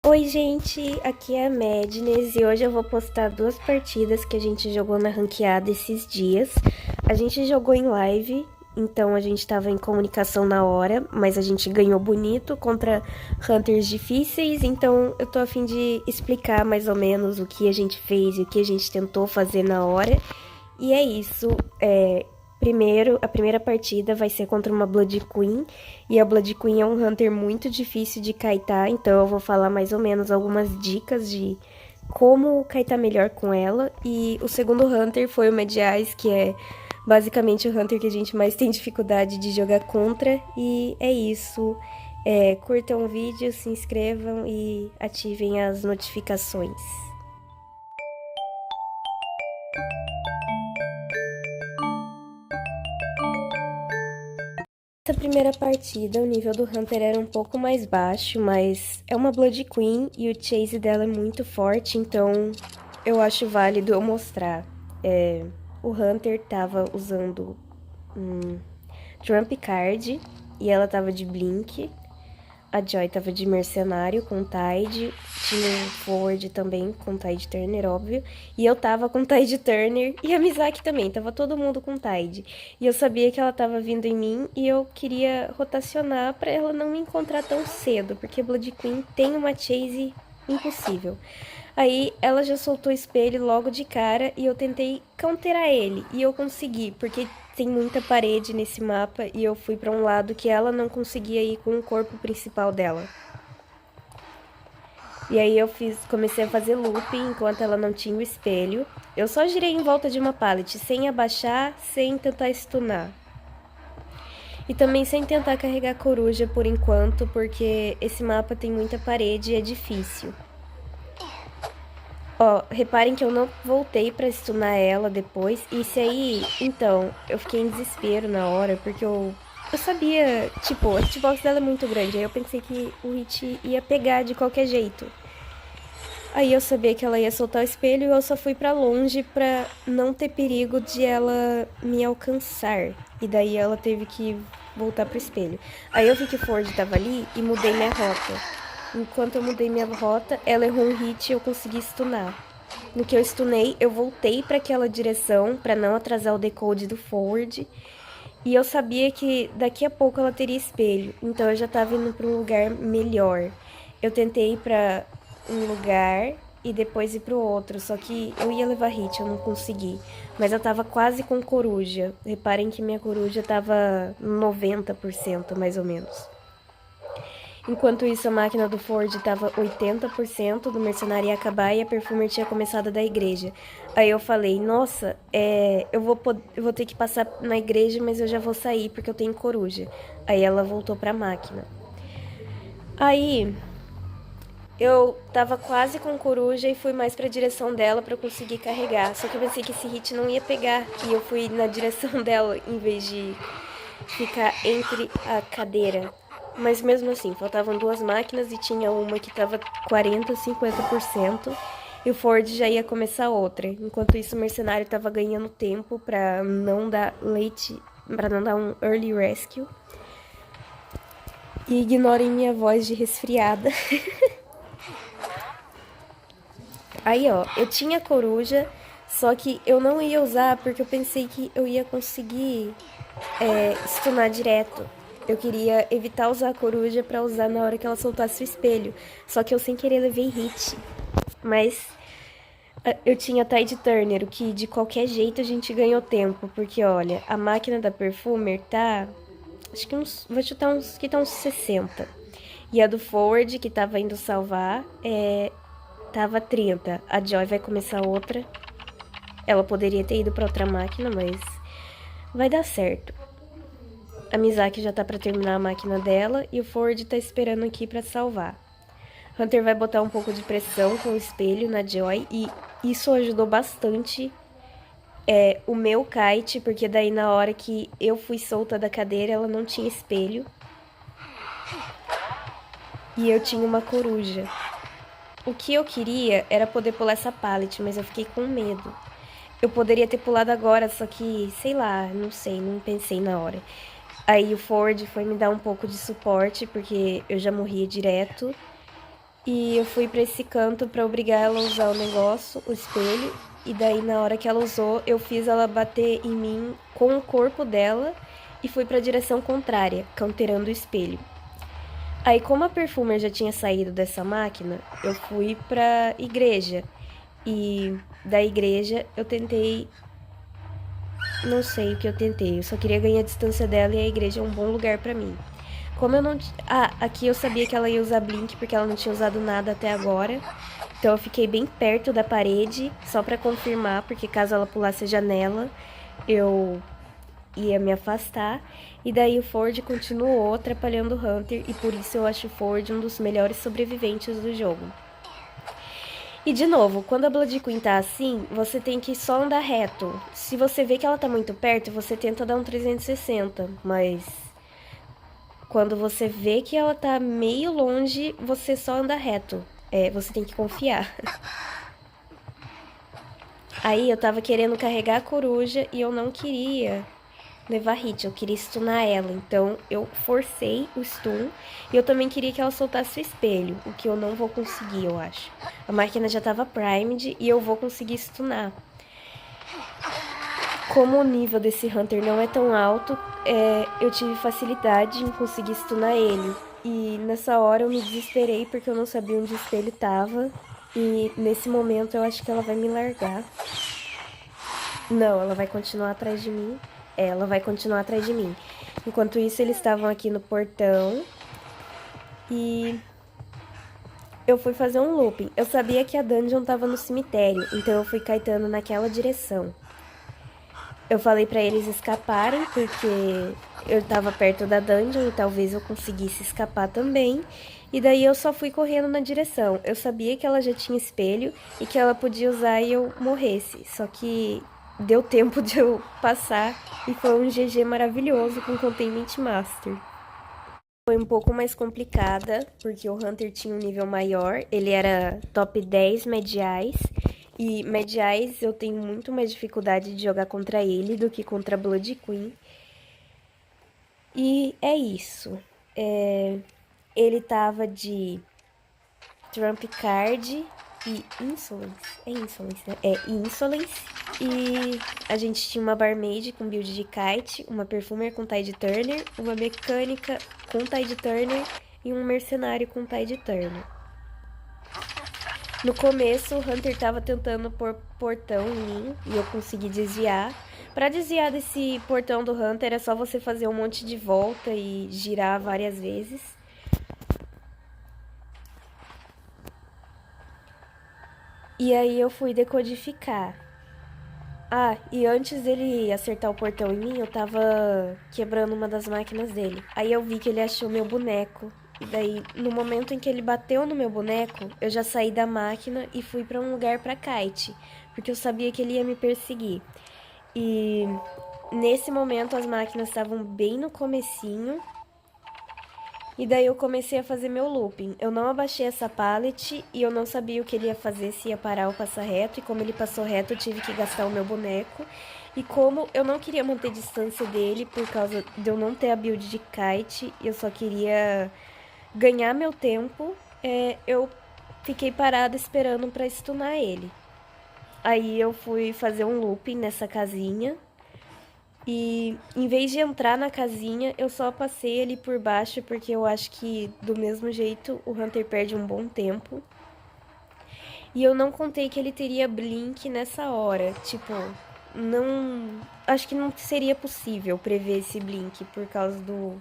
Oi, gente, aqui é a Madness e hoje eu vou postar duas partidas que a gente jogou na ranqueada esses dias. A gente jogou em live, então a gente tava em comunicação na hora, mas a gente ganhou bonito contra hunters difíceis, então eu tô a fim de explicar mais ou menos o que a gente fez e o que a gente tentou fazer na hora. E é isso, primeiro, a primeira partida vai ser contra uma Blood Queen, e a Blood Queen é um Hunter muito difícil de kaitar, então eu vou falar mais ou menos algumas dicas de como kaitar melhor com ela. E o segundo Hunter foi o Mediais, que é basicamente o Hunter que a gente mais tem dificuldade de jogar contra, e é isso. Curtam o vídeo, se inscrevam e ativem as notificações. Nessa primeira partida, o nível do Hunter era um pouco mais baixo, mas é uma Blood Queen e o chase dela é muito forte, então eu acho válido eu mostrar. O Hunter tava usando um Trump Card e ela tava de Blink. A Joy tava de Mercenário com Tide, tinha um Forward também com Tide Turner, óbvio. E eu tava com Tide Turner e a Mizaki também, tava todo mundo com Tide. E eu sabia que ela tava vindo em mim e eu queria rotacionar pra ela não me encontrar tão cedo, porque Blood Queen tem uma chase impossível. Aí ela já soltou o espelho logo de cara e eu tentei counterar ele. E eu consegui, porque tem muita parede nesse mapa e eu fui pra um lado que ela não conseguia ir com o corpo principal dela. E aí eu comecei a fazer looping enquanto ela não tinha o espelho. Eu só girei em volta de uma pallet, sem abaixar, sem tentar stunar. E também sem tentar carregar coruja por enquanto, porque esse mapa tem muita parede e é difícil. Ó, reparem que eu não voltei pra stunar ela depois. Isso aí, então, eu fiquei em desespero na hora, porque eu sabia, tipo, a hitbox dela é muito grande. Aí eu pensei que o hit ia pegar de qualquer jeito. Aí eu sabia que ela ia soltar o espelho e eu só fui pra longe pra não ter perigo de ela me alcançar. E daí ela teve que voltar pro espelho. Aí eu vi que o Ford tava ali e mudei minha rota. Enquanto eu mudei minha rota, ela errou um hit e eu consegui stunar. No que eu stunei, eu voltei para aquela direção para não atrasar o decode do forward. E eu sabia que daqui a pouco ela teria espelho, então eu já tava indo para um lugar melhor. Eu tentei ir para um lugar e depois ir pro outro, só que eu ia levar hit, eu não consegui. Mas eu tava quase com coruja. Reparem que minha coruja tava 90% mais ou menos. Enquanto isso, a máquina do Ford estava 80% do mercenário ia acabar e a perfumer tinha começado a da igreja. Aí eu falei, nossa, eu vou ter que passar na igreja, mas eu já vou sair porque eu tenho coruja. Aí ela voltou pra máquina. Aí eu tava quase com coruja e fui mais pra direção dela pra conseguir carregar. Só que eu pensei que esse hit não ia pegar e eu fui na direção dela em vez de ficar entre a cadeira. Mas mesmo assim, faltavam duas máquinas e tinha uma que tava 40, 50%. E o Ford já ia começar outra. Enquanto isso, o mercenário tava ganhando tempo pra não dar late, pra não dar um early rescue. E ignorem minha voz de resfriada. Aí, ó, eu tinha coruja, só que eu não ia usar porque eu pensei que eu ia conseguir stunar direto. Eu queria evitar usar a coruja pra usar na hora que ela soltasse o espelho. Só que eu sem querer levei hit. Mas eu tinha Tide Turner, o que de qualquer jeito a gente ganhou tempo. Porque olha, a máquina da Perfumer tá... Acho que vou chutar uns que tá uns 60. E a do Forward, que tava indo salvar, tava 30. A Joy vai começar outra. Ela poderia ter ido pra outra máquina, mas vai dar certo. A Mizaki já tá pra terminar a máquina dela e o Ford tá esperando aqui pra salvar. Hunter vai botar um pouco de pressão com o espelho na Joy e isso ajudou bastante o meu kite, porque daí na hora que eu fui solta da cadeira ela não tinha espelho. E eu tinha uma coruja. O que eu queria era poder pular essa pallet, mas eu fiquei com medo. Eu poderia ter pulado agora, só que, sei lá, não sei, não pensei na hora. Aí o Ford foi me dar um pouco de suporte, porque eu já morria direto. E eu fui pra esse canto pra obrigar ela a usar o negócio, o espelho. E daí, na hora que ela usou, eu fiz ela bater em mim com o corpo dela e fui pra direção contrária, counterando o espelho. Aí, como a perfumer já tinha saído dessa máquina, eu fui pra igreja. E da igreja eu tentei. Não sei o que eu tentei, eu só queria ganhar a distância dela e a igreja é um bom lugar pra mim. Como eu não. Ah, aqui eu sabia que ela ia usar blink porque ela não tinha usado nada até agora. Então eu fiquei bem perto da parede, só pra confirmar, porque caso ela pulasse a janela, eu ia me afastar. E daí o Ford continuou atrapalhando o Hunter, e por isso eu acho o Ford um dos melhores sobreviventes do jogo. E de novo, quando a Blood Queen tá assim, você tem que só andar reto. Se você vê que ela tá muito perto, você tenta dar um 360, mas quando você vê que ela tá meio longe, você só anda reto. Você tem que confiar. Aí eu tava querendo carregar a coruja e eu não queria levar hit, eu queria stunar ela. Então eu forcei o stun e eu também queria que ela soltasse o espelho, o que eu não vou conseguir, eu acho. A máquina já tava primed e eu vou conseguir stunar. Como o nível desse Hunter não é tão alto, eu tive facilidade em conseguir stunar ele. E nessa hora eu me desesperei porque eu não sabia onde o espelho tava. E nesse momento eu acho que ela vai me largar. Não, ela vai continuar atrás de mim. Ela vai continuar atrás de mim. Enquanto isso, eles estavam aqui no portão. E eu fui fazer um looping. Eu sabia que a dungeon tava no cemitério, então eu fui kaitando naquela direção. Eu falei pra eles escaparem, porque eu tava perto da dungeon e talvez eu conseguisse escapar também. E daí eu só fui correndo na direção. Eu sabia que ela já tinha espelho e que ela podia usar e eu morresse. Só que deu tempo de eu passar e foi um GG maravilhoso com Containment Master. Foi um pouco mais complicada, porque o Hunter tinha um nível maior, ele era top 10 mediais, e mediais eu tenho muito mais dificuldade de jogar contra ele do que contra a Blood Queen. E é isso. Ele tava de Trump Card e Insolence. É Insolence, né? É Insolence. E a gente tinha uma Barmaid com build de Kite, uma Perfumer com Tide Turner, uma Mecânica com Tide Turner e um Mercenário com Tide Turner. No começo, o Hunter tava tentando pôr portão em mim e eu consegui desviar. Pra desviar desse portão do Hunter é só você fazer um monte de volta e girar várias vezes. E aí eu fui decodificar. Ah, e antes dele acertar o portão em mim, eu tava quebrando uma das máquinas dele. Aí eu vi que ele achou meu boneco. E daí, no momento em que ele bateu no meu boneco, eu já saí da máquina e fui pra um lugar pra kite, porque eu sabia que ele ia me perseguir. E nesse momento as máquinas estavam bem no comecinho. E daí eu comecei a fazer meu looping. Eu não abaixei essa pallet e eu não sabia o que ele ia fazer, se ia parar ou passar reto. E como ele passou reto, eu tive que gastar o meu boneco. E como eu não queria manter distância dele por causa de eu não ter a build de kite, eu só queria ganhar meu tempo, eu fiquei parada esperando pra stunar ele. Aí eu fui fazer um looping nessa casinha. E em vez de entrar na casinha, eu só passei ali por baixo, porque eu acho que do mesmo jeito o Hunter perde um bom tempo. E eu não contei que ele teria blink nessa hora. Tipo, não. Acho que não seria possível prever esse blink por causa do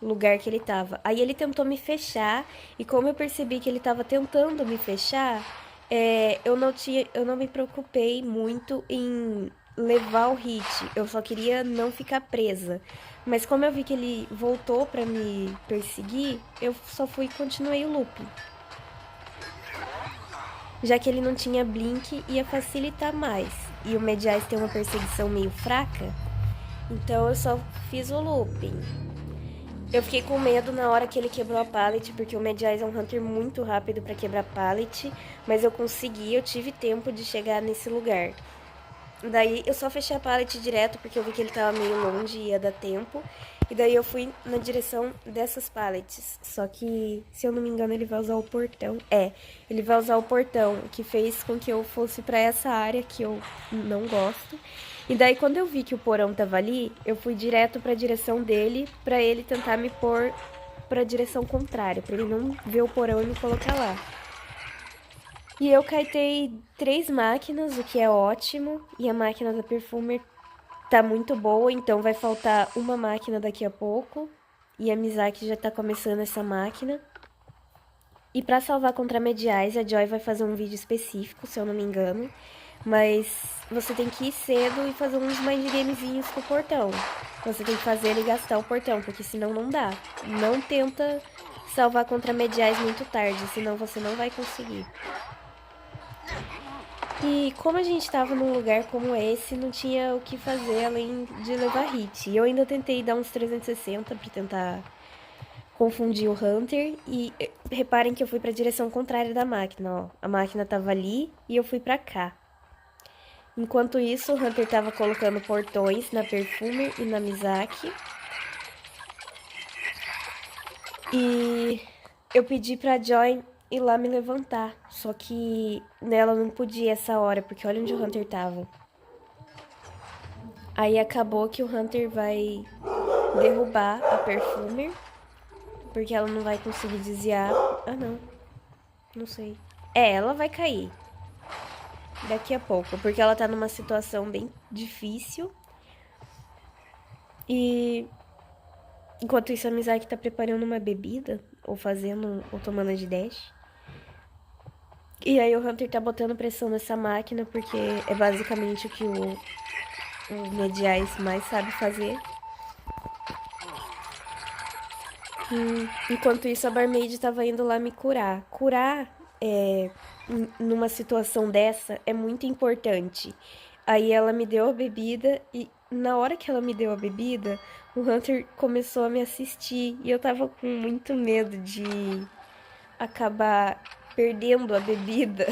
lugar que ele tava. Aí ele tentou me fechar, e como eu percebi que ele tava tentando me fechar, eu não me preocupei muito em levar o hit. Eu só queria não ficar presa. Mas como eu vi que ele voltou pra me perseguir, eu só fui e continuei o loop. Já que ele não tinha blink, ia facilitar mais. E o Mediais tem uma perseguição meio fraca, então eu só fiz o looping. Eu fiquei com medo na hora que ele quebrou a pallet, porque o Mediais é um Hunter muito rápido pra quebrar pallet, mas eu consegui, eu tive tempo de chegar nesse lugar. Daí eu só fechei a pallet direto, porque eu vi que ele tava meio longe e ia dar tempo. E daí eu fui na direção dessas pallets. Só que, se eu não me engano, ele vai usar o portão. Ele vai usar o portão, o que fez com que eu fosse pra essa área que eu não gosto. E daí, quando eu vi que o porão tava ali, eu fui direto pra direção dele, pra ele tentar me pôr pra direção contrária, pra ele não ver o porão e me colocar lá. E eu caetei 3 máquinas, o que é ótimo. E a máquina da Perfumer tá muito boa, então vai faltar uma máquina daqui a pouco. E a Mizaki já tá começando essa máquina. E pra salvar contra mediais, a Joy vai fazer um vídeo específico, se eu não me engano. Mas você tem que ir cedo e fazer uns mindgamezinhos com o portão. Você tem que fazer ele gastar o portão, porque senão não dá. Não tenta salvar contra mediais muito tarde, senão você não vai conseguir. E como a gente tava num lugar como esse, não tinha o que fazer além de levar hit. E eu ainda tentei dar uns 360 pra tentar confundir o Hunter. E reparem que eu fui pra direção contrária da máquina, ó. A máquina tava ali e eu fui pra cá. Enquanto isso, o Hunter tava colocando portões na Perfumer e na Mizaki. E eu pedi pra Joy ir lá me levantar. Só que nela não podia essa hora, porque olha onde o Hunter tava. Aí acabou que o Hunter vai derrubar a Perfumer, porque ela não vai conseguir desviar. Ah, não. Não sei. Ela vai cair daqui a pouco, porque ela tá numa situação bem difícil. E enquanto isso, a Mizaki tá preparando uma bebida, ou fazendo, ou tomando de dash. E aí o Hunter tá botando pressão nessa máquina, porque é basicamente o que o Mediais mais sabe fazer. Enquanto isso, a Barmaid tava indo lá me curar. Curar, numa situação dessa, é muito importante. Aí ela me deu a bebida e na hora que ela me deu a bebida, o Hunter começou a me assistir. E eu tava com muito medo de acabar perdendo a bebida.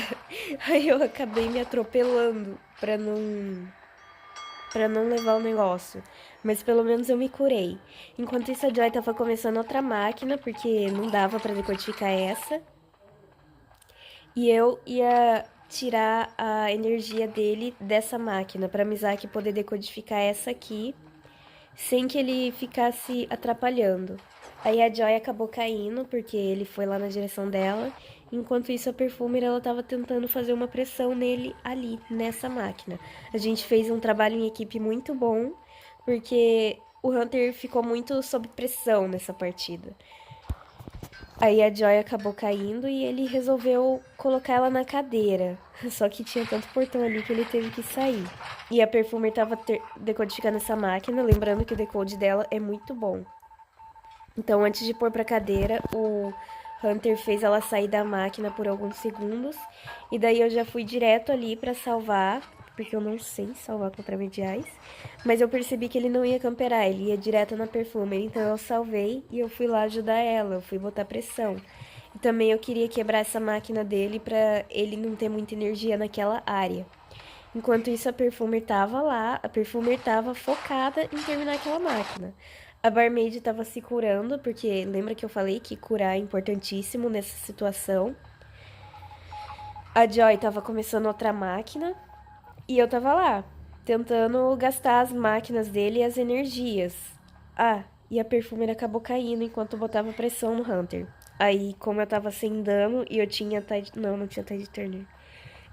Aí eu acabei me atropelando pra não levar o negócio. Mas pelo menos eu me curei. Enquanto isso, a Joy tava começando outra máquina, porque não dava pra decodificar essa. E eu ia tirar a energia dele dessa máquina, pra Mizaki poder decodificar essa aqui, sem que ele ficasse atrapalhando. Aí a Joy acabou caindo, porque ele foi lá na direção dela. Enquanto isso, a Perfumer, ela tava tentando fazer uma pressão nele ali, nessa máquina. A gente fez um trabalho em equipe muito bom, porque o Hunter ficou muito sob pressão nessa partida. Aí a Joy acabou caindo e ele resolveu colocar ela na cadeira. Só que tinha tanto portão ali que ele teve que sair. E a Perfumer tava decodificando essa máquina, lembrando que o decode dela é muito bom. Então, antes de pôr pra cadeira, o Hunter fez ela sair da máquina por alguns segundos. E daí eu já fui direto ali pra salvar, porque eu não sei salvar contra mediais. Mas eu percebi que ele não ia camperar, ele ia direto na Perfumer. Então eu salvei e eu fui lá ajudar ela, eu fui botar pressão. E também eu queria quebrar essa máquina dele pra ele não ter muita energia naquela área. Enquanto isso, a Perfumer tava lá, a Perfumer tava focada em terminar aquela máquina. A Barmaid tava se curando, porque lembra que eu falei que curar é importantíssimo nessa situação. A Joy tava começando outra máquina e eu tava lá, tentando gastar as máquinas dele e as energias. Ah, e a Perfumer acabou caindo enquanto eu botava pressão no Hunter. Aí, como eu tava sem dano e eu tinha Tide... Não tinha Tide Turner.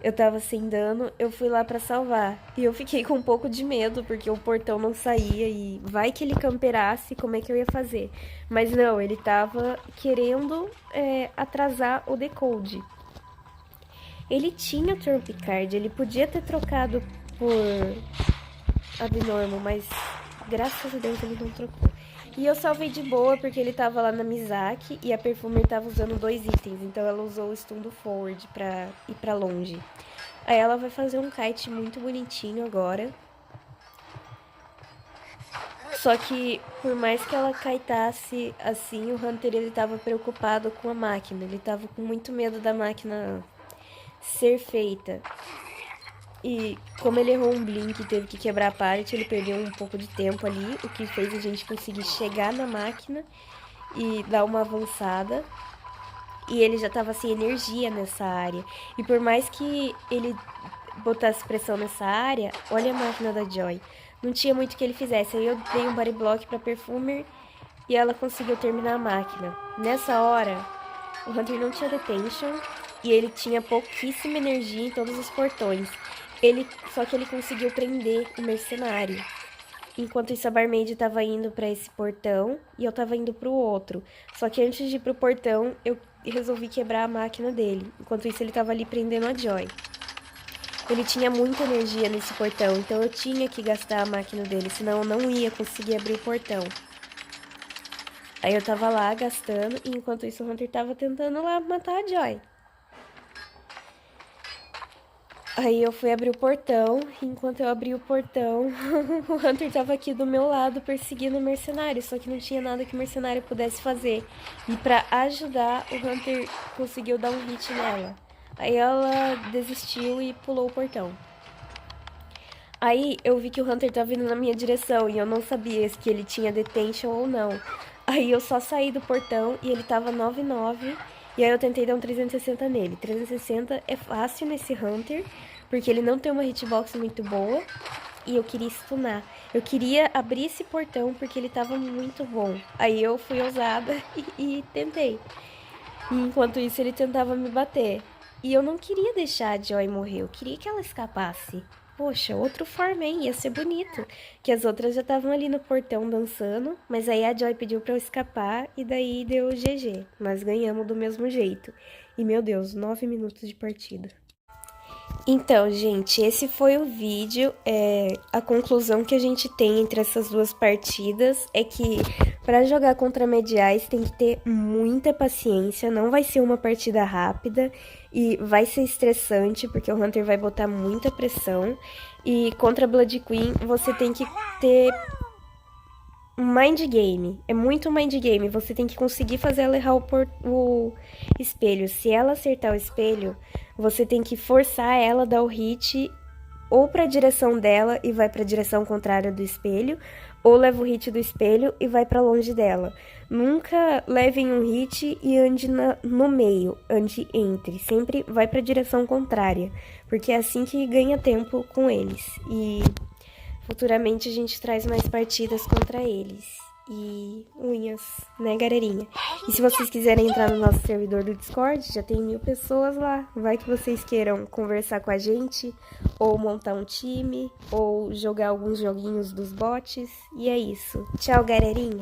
Eu tava sem dano, eu fui lá pra salvar. E eu fiquei com um pouco de medo, porque o portão não saía e vai que ele camperasse, como é que eu ia fazer? Mas não, ele tava querendo atrasar o decode. Ele tinha Trump Card, ele podia ter trocado por Abnormal, mas graças a Deus ele não trocou. E eu salvei de boa porque ele tava lá na Mizaki e a Perfumer tava usando 2 itens. Então ela usou o stun do forward pra ir pra longe. Aí ela vai fazer um kite muito bonitinho agora. Só que por mais que ela kitasse assim, o Hunter ele tava preocupado com a máquina. Ele tava com muito medo da máquina ser feita. E como ele errou um blink e teve que quebrar a parte, ele perdeu um pouco de tempo ali, o que fez a gente conseguir chegar na máquina e dar uma avançada. E ele já tava sem energia nessa área. E por mais que ele botasse pressão nessa área, olha a máquina da Joy. Não tinha muito que ele fizesse. Aí eu dei um body block pra Perfumer e ela conseguiu terminar a máquina. Nessa hora, o Hunter não tinha detention e ele tinha pouquíssima energia em todos os portões. Só que ele conseguiu prender o mercenário. Enquanto isso, a barmaid tava indo pra esse portão e eu tava indo pro outro. Só que antes de ir pro portão, eu resolvi quebrar a máquina dele. Enquanto isso, ele tava ali prendendo a Joy. Ele tinha muita energia nesse portão, então eu tinha que gastar a máquina dele, senão eu não ia conseguir abrir o portão. Aí eu tava lá gastando, e enquanto isso o Hunter tava tentando lá matar a Joy. Aí eu fui abrir o portão, e enquanto eu abri o portão, o Hunter tava aqui do meu lado perseguindo o mercenário, só que não tinha nada que o mercenário pudesse fazer. E pra ajudar, o Hunter conseguiu dar um hit nela. Aí ela desistiu e pulou o portão. Aí eu vi que o Hunter tava vindo na minha direção e eu não sabia se ele tinha detention ou não. Aí eu só saí do portão e ele tava 9-9. E aí eu tentei dar um 360 nele. 360 é fácil nesse Hunter, porque ele não tem uma hitbox muito boa. E eu queria stunar. Eu queria abrir esse portão porque ele tava muito bom. Aí eu fui ousada e tentei. E enquanto isso ele tentava me bater. E eu não queria deixar a Joy morrer, eu queria que ela escapasse. Poxa, outro Foreman, ia ser bonito. Que as outras já estavam ali no portão dançando, mas aí a Joy pediu pra eu escapar e daí deu GG. Nós ganhamos do mesmo jeito. E meu Deus, 9 minutos de partida. Então, gente, esse foi o vídeo. A conclusão que a gente tem entre essas duas partidas é que para jogar contra mediais tem que ter muita paciência, não vai ser uma partida rápida e vai ser estressante porque o Hunter vai botar muita pressão. E contra Blood Queen você tem que ter mind game, é muito mind game, você tem que conseguir fazer ela errar o espelho. Se ela acertar o espelho, você tem que forçar ela a dar o hit ou pra direção dela e vai pra direção contrária do espelho, ou leva o hit do espelho e vai pra longe dela. Nunca levem um hit e ande no meio, ande entre, sempre vai pra direção contrária, porque é assim que ganha tempo com eles. E futuramente a gente traz mais partidas contra eles. E unhas, né, galerinha? E se vocês quiserem entrar no nosso servidor do Discord, já tem 1000 pessoas lá. Vai que vocês queiram conversar com a gente, ou montar um time, ou jogar alguns joguinhos dos bots. E é isso. Tchau, galerinha!